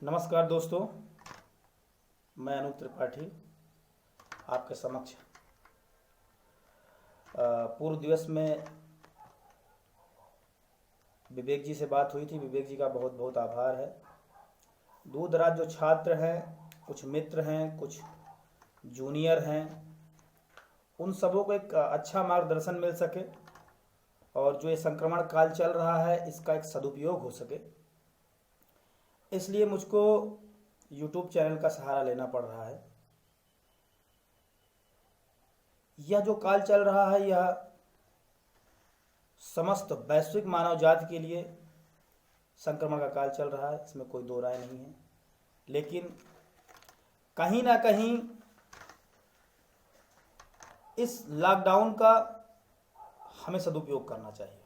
नमस्कार दोस्तों, मैं अनूप त्रिपाठी आपके समक्ष पूर्व दिवस में विवेक जी से बात हुई थी। विवेक जी का बहुत बहुत आभार है। दूर दराज जो छात्र हैं, कुछ मित्र हैं, कुछ जूनियर हैं, उन सबों को एक अच्छा मार्गदर्शन मिल सके और जो ये संक्रमण काल चल रहा है इसका एक सदुपयोग हो सके, इसलिए मुझको YouTube चैनल का सहारा लेना पड़ रहा है। यह जो काल चल रहा है यह समस्त वैश्विक मानव जाति के लिए संक्रमण का काल चल रहा है, इसमें कोई दो राय नहीं है। लेकिन कहीं ना कहीं इस लॉकडाउन का हमें सदुपयोग करना चाहिए।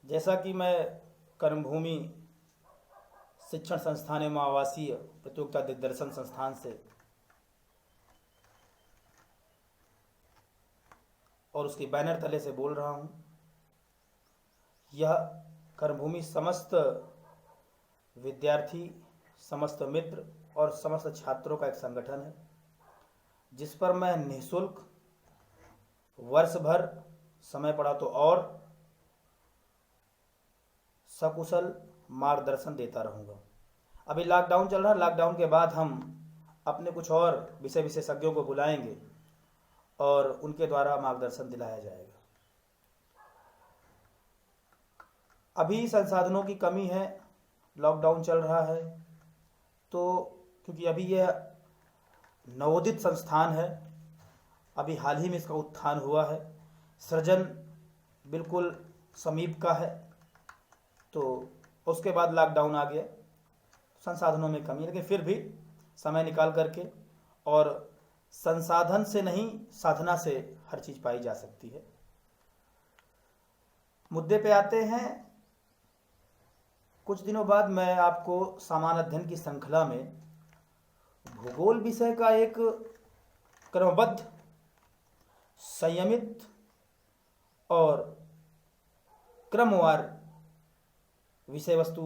जैसा कि मैं कर्मभूमि शिक्षण संस्थान एवं आवासीय प्रतियोगिता दिग्दर्शन संस्थान से और उसके बैनर तले से बोल रहा हूँ। यह कर्मभूमि समस्त विद्यार्थी, समस्त मित्र और समस्त छात्रों का एक संगठन है, जिस पर मैं निःशुल्क वर्ष भर समय पड़ा तो और सकुशल मार्गदर्शन देता रहूँगा। अभी लॉकडाउन चल रहा है, लॉकडाउन के बाद हम अपने कुछ और विषय विशेषज्ञों को बुलाएंगे और उनके द्वारा मार्गदर्शन दिलाया जाएगा। अभी संसाधनों की कमी है, लॉकडाउन चल रहा है, तो क्योंकि अभी यह नवोदित संस्थान है, अभी हाल ही में इसका उत्थान हुआ है, सृजन बिल्कुल समीप का है, तो उसके बाद लॉकडाउन आ गया, संसाधनों में कमी। लेकिन फिर भी समय निकाल करके और संसाधन से नहीं साधना से हर चीज पाई जा सकती है। मुद्दे पे आते हैं। कुछ दिनों बाद मैं आपको सामान्य अध्ययन की श्रृंखला में भूगोल विषय का एक क्रमबद्ध, संयमित और क्रमवार विषय वस्तु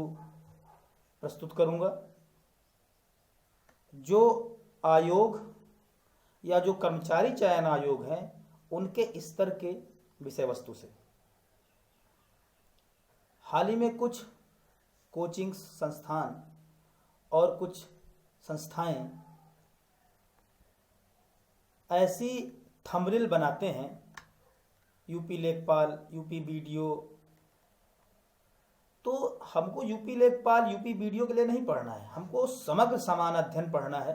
प्रस्तुत करूंगा, जो आयोग या जो कर्मचारी चयन आयोग हैं उनके स्तर के विषय वस्तु से। हाल ही में कुछ कोचिंग संस्थान और कुछ संस्थाएं ऐसी थंबनेल बनाते हैं, यूपी लेखपाल, यूपी बीडीओ, तो हमको यूपी लेखपाल, यूपी बीडीओ के लिए नहीं पढ़ना है, हमको समग्र समान अध्ययन पढ़ना है।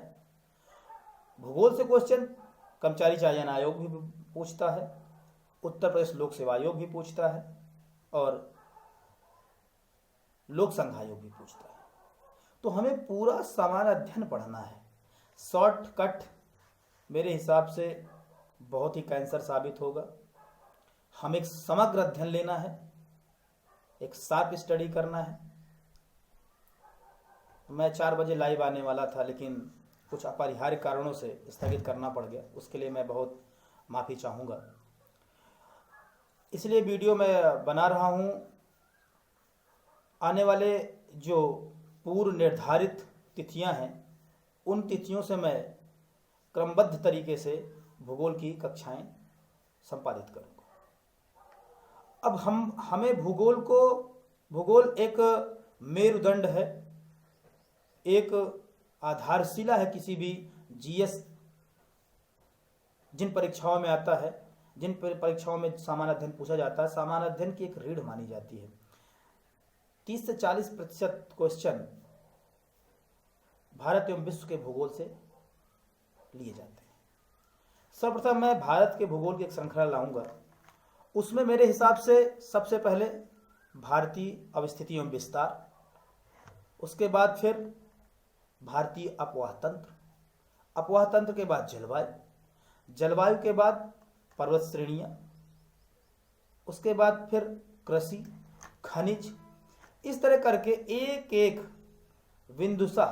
भूगोल से क्वेश्चन कर्मचारी चयन आयोग भी पूछता है, उत्तर प्रदेश लोक सेवा आयोग भी पूछता है और लोक संघ आयोग भी पूछता है। तो हमें पूरा समान अध्ययन पढ़ना है। शॉर्टकट मेरे हिसाब से बहुत ही कैंसर साबित होगा। हमें एक समग्र अध्ययन लेना है, एक शार्प स्टडी करना है। मैं 4 बजे लाइव आने वाला था, लेकिन कुछ अपरिहार्य कारणों से स्थगित करना पड़ गया, उसके लिए मैं बहुत माफ़ी चाहूँगा। इसलिए वीडियो मैं बना रहा हूँ। आने वाले जो पूर्व निर्धारित तिथियां हैं, उन तिथियों से मैं क्रमबद्ध तरीके से भूगोल की कक्षाएं संपादित करूँगा। अब हमें भूगोल एक मेरुदंड है, एक आधारशिला है किसी भी जीएस, जिन परीक्षाओं में आता है, जिन परीक्षाओं में सामान्य अध्ययन पूछा जाता है, सामान्य अध्ययन की एक रीढ़ मानी जाती है। 30 से 40% क्वेश्चन भारत एवं विश्व के भूगोल से लिए जाते हैं। सर्वप्रथम मैं भारत के भूगोल की एक श्रृंखला लाऊंगा। उसमें मेरे हिसाब से सबसे पहले भारतीय अवस्थिति एवं विस्तार, उसके बाद फिर भारतीय अपवाह तंत्र, अपवाह तंत्र के बाद जलवायु, जलवायु के बाद पर्वत श्रेणियां, उसके बाद फिर कृषि, खनिज, इस तरह करके एक एक बिंदुसा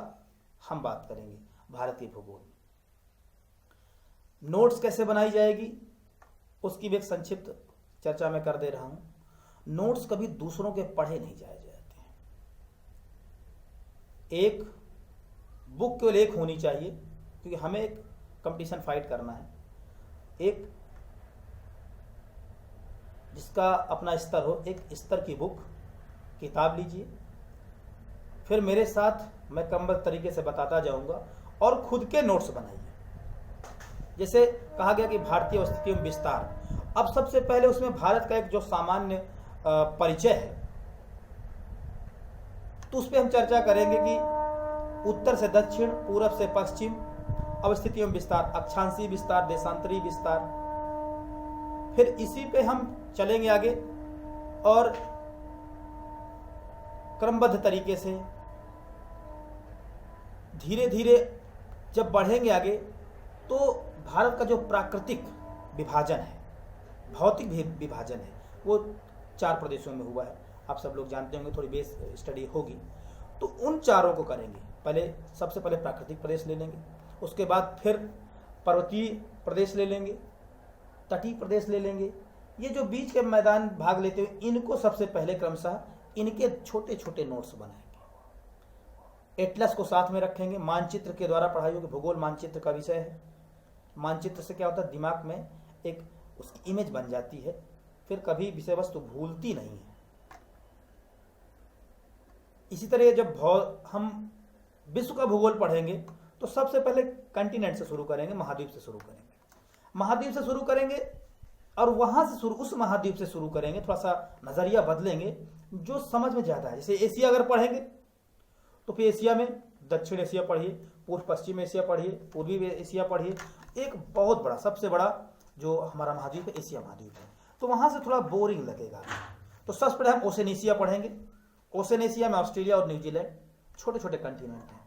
हम बात करेंगे भारतीय भूगोल। नोट्स कैसे बनाई जाएगी उसकी भी एक संक्षिप्त चर्चा मैं कर दे रहा हूं। नोट्स कभी दूसरों के पढ़े नहीं जाए जाते हैं। एक बुक केवल एक होनी चाहिए, क्योंकि हमें एक कंपटीशन फाइट करना है। एक जिसका अपना स्तर हो, एक स्तर की बुक किताब लीजिए। फिर मेरे साथ मैं क्रमबद्ध तरीके से बताता जाऊंगा और खुद के नोट्स बनाइए। जैसे कहा गया कि भारतीय अवस्थितियों में विस्तार, अब सबसे पहले उसमें भारत का एक जो सामान्य परिचय है, तो उस पर हम चर्चा करेंगे कि उत्तर से दक्षिण, पूरब से पश्चिम, अवस्थितियों में विस्तार, अक्षांशीय विस्तार, देशांतरीय विस्तार। फिर इसी पे हम चलेंगे आगे और क्रमबद्ध तरीके से धीरे धीरे जब बढ़ेंगे आगे, तो भारत का जो प्राकृतिक विभाजन है, भौतिक विभाजन है, वो 4 प्रदेशों में हुआ है। आप सब लोग जानते होंगे, थोड़ी बेस स्टडी होगी, तो उन चारों को करेंगे। सबसे पहले प्राकृतिक प्रदेश ले लेंगे, उसके बाद फिर पर्वतीय प्रदेश ले लेंगे, तटीय प्रदेश ले लेंगे। ये जो बीच के मैदान भाग लेते हुए, इनको सबसे पहले क्रमशः इनके छोटे छोटे नोट्स बनाएंगे। एटलस को साथ में रखेंगे, मानचित्र के द्वारा पढ़ाई होगी। भूगोल मानचित्र का विषय है। मानचित्र से क्या होता है, दिमाग में एक उसकी इमेज बन जाती है, फिर कभी विषय वस्तु भूलती नहीं है। इसी तरह जब हम विश्व का भूगोल पढ़ेंगे, तो सबसे पहले कंटिनेंट से शुरू करेंगे, महाद्वीप से शुरू करेंगे। महाद्वीप से शुरू करेंगे और वहां से उस महाद्वीप से शुरू करेंगे। थोड़ा सा नजरिया बदलेंगे, जो समझ में ज्यादा है। जैसे एशिया अगर पढ़ेंगे, तो फिर एशिया में दक्षिण एशिया पढ़िए, पूर्व पश्चिम एशिया पढ़िए, पूर्वी एशिया पढ़िए। एक बहुत बड़ा, सबसे बड़ा जो हमारा महाद्वीप है, एशिया महाद्वीप है। तो वहां से थोड़ा बोरिंग लगेगा, तो सबसे पहले हम ओशनिएशिया पढ़ेंगे। ओशनिएशिया में ऑस्ट्रेलिया और न्यूजीलैंड छोटे छोटे कंटिनेंट हैं।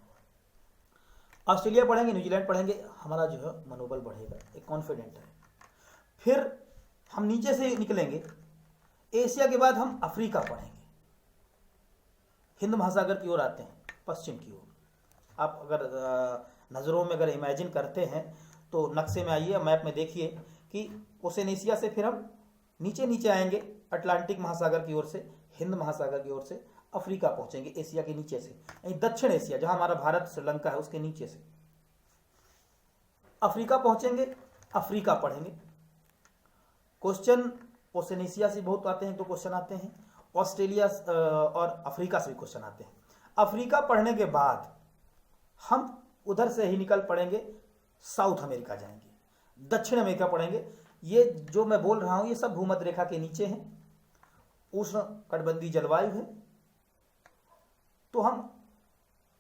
ऑस्ट्रेलिया पढ़ेंगे, न्यूजीलैंड पढ़ेंगे, हमारा जो है मनोबल बढ़ेगा, एक कॉन्फिडेंट है। फिर हम नीचे से निकलेंगे, एशिया के बाद हम अफ्रीका पढ़ेंगे। हिंद महासागर की ओर आते हैं, पश्चिम की ओर। आप अगर नज़रों में अगर इमेजिन करते हैं, तो नक्शे में आइए, मैप में देखिए कि ओशनिएशिया से फिर हम नीचे नीचे आएंगे, अटलांटिक महासागर की ओर से, हिंद महासागर की ओर से अफ्रीका पहुंचेंगे, एशिया के नीचे से। दक्षिण एशिया, जहां हमारा भारत श्रीलंका है, उसके नीचे से अफ्रीका पहुंचेंगे, अफ्रीका पढ़ेंगे। क्वेश्चन ओशनिएशिया से बहुत आते हैं, तो क्वेश्चन आते हैं ऑस्ट्रेलिया और अफ्रीका से भी क्वेश्चन आते हैं। अफ्रीका पढ़ने के बाद हम उधर से ही निकल पड़ेंगे, साउथ अमेरिका जाएंगे, दक्षिण अमेरिका पढ़ेंगे। ये जो मैं बोल रहा हूं, ये सब भूमध्य रेखा के नीचे हैं, उष्ण कटिबंधीय जलवायु है। तो हम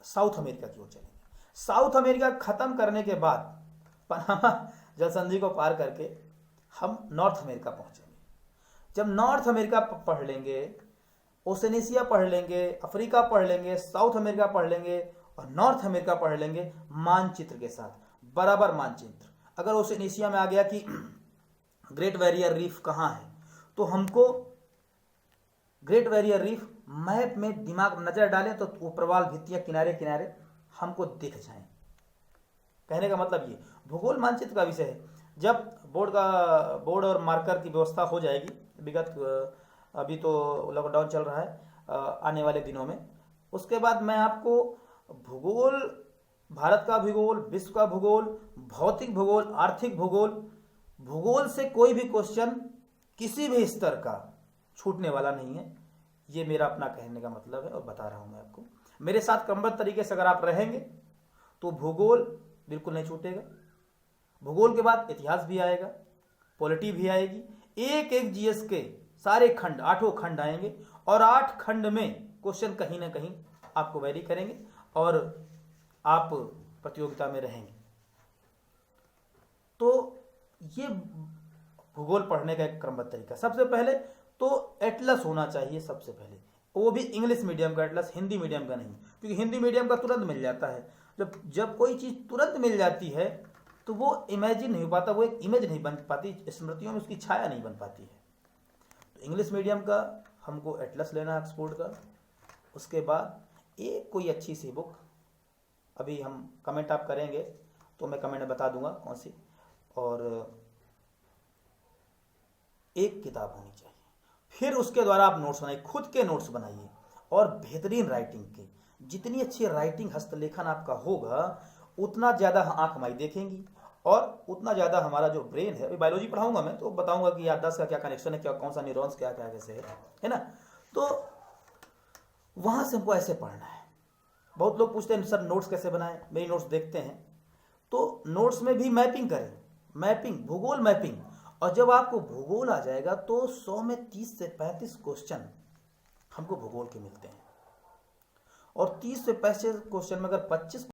साउथ अमेरिका की ओर चलेंगे। साउथ अमेरिका खत्म करने के बाद पनामा जल संधि को पार करके हम नॉर्थ अमेरिका पहुंचेंगे। जब नॉर्थ अमेरिका पढ़ लेंगे, ओशनिएशिया पढ़ लेंगे, अफ्रीका पढ़ लेंगे, साउथ अमेरिका पढ़ लेंगे और नॉर्थ अमेरिका पढ़ लेंगे, मानचित्र के साथ, बराबर मानचित्र। अगर ओशनिएशिया में आ गया कि ग्रेट बैरियर रीफ कहाँ है, तो हमको ग्रेट बैरियर रीफ मैप में दिमाग नजर डालें, तो वो प्रवाल भित्तियां किनारे किनारे हमको दिख जाएं। कहने का मतलब ये भूगोल मानचित्र का विषय है। जब बोर्ड और मार्कर की व्यवस्था हो जाएगी, अभी तो लॉकडाउन चल रहा है, आने वाले दिनों में, उसके बाद मैं आपको भूगोल, भारत का भूगोल, विश्व का भूगोल, भौतिक भूगोल, आर्थिक भूगोल, भूगोल से कोई भी क्वेश्चन किसी भी स्तर का छूटने वाला नहीं है। ये मेरा अपना कहने का मतलब है और बता रहा हूं मैं आपको। मेरे साथ क्रमबद्ध तरीके से अगर आप रहेंगे, तो भूगोल बिल्कुल नहीं छूटेगा। भूगोल के बाद इतिहास भी आएगा, पॉलिटी भी आएगी, एक एक जीएस के सारे खंड, 8 खंड आएंगे और 8 खंड में क्वेश्चन कहीं ना कहीं आपको वेरी करेंगे और आप प्रतियोगिता में रहेंगे। तो ये भूगोल पढ़ने का एक क्रमबद्ध तरीका। सबसे पहले तो एटलस होना चाहिए, सबसे पहले, वो भी इंग्लिश मीडियम का एटलस, हिंदी मीडियम का नहीं, क्योंकि हिंदी मीडियम का तुरंत मिल जाता है। जब कोई चीज़ तुरंत मिल जाती है, तो वो इमेजिन नहीं हो पाता, वो एक इमेज नहीं बन पाती, स्मृतियों में उसकी छाया नहीं बन पाती है। तो इंग्लिश मीडियम का हमको एटलस लेना है, ऑक्सफोर्ड का। उसके बाद एक कोई अच्छी सी बुक, अभी हम कमेंट आप करेंगे तो मैं कमेंट में बता दूंगा कौन सी, और एक किताब होनी चाहिए। फिर उसके द्वारा आप नोट्स बनाइए, खुद के नोट्स बनाइए और बेहतरीन राइटिंग के। जितनी अच्छी राइटिंग हस्तलेखन आपका होगा उतना ज़्यादा आंख हमारी देखेंगी और उतना ज़्यादा हमारा जो ब्रेन है, अभी बायोलॉजी पढ़ाऊंगा मैं तो बताऊंगा कि याददाश्त का क्या कनेक्शन है, क्या कौन सा न्यूरॉन्स क्या क्या कैसे है ना। तो वहाँ से हमको ऐसे पढ़ना है। बहुत लोग पूछते हैं सर नोट्स कैसे बनाएं, मेरी नोट्स देखते हैं तो नोट्स में भी मैपिंग करें, मैपिंग, भूगोल मैपिंग। और जब आपको भूगोल आ जाएगा तो 100 में 30 से 35 क्वेश्चन हमको भूगोल के मिलते हैं और 30 से 35 क्वेश्चन में अगर 25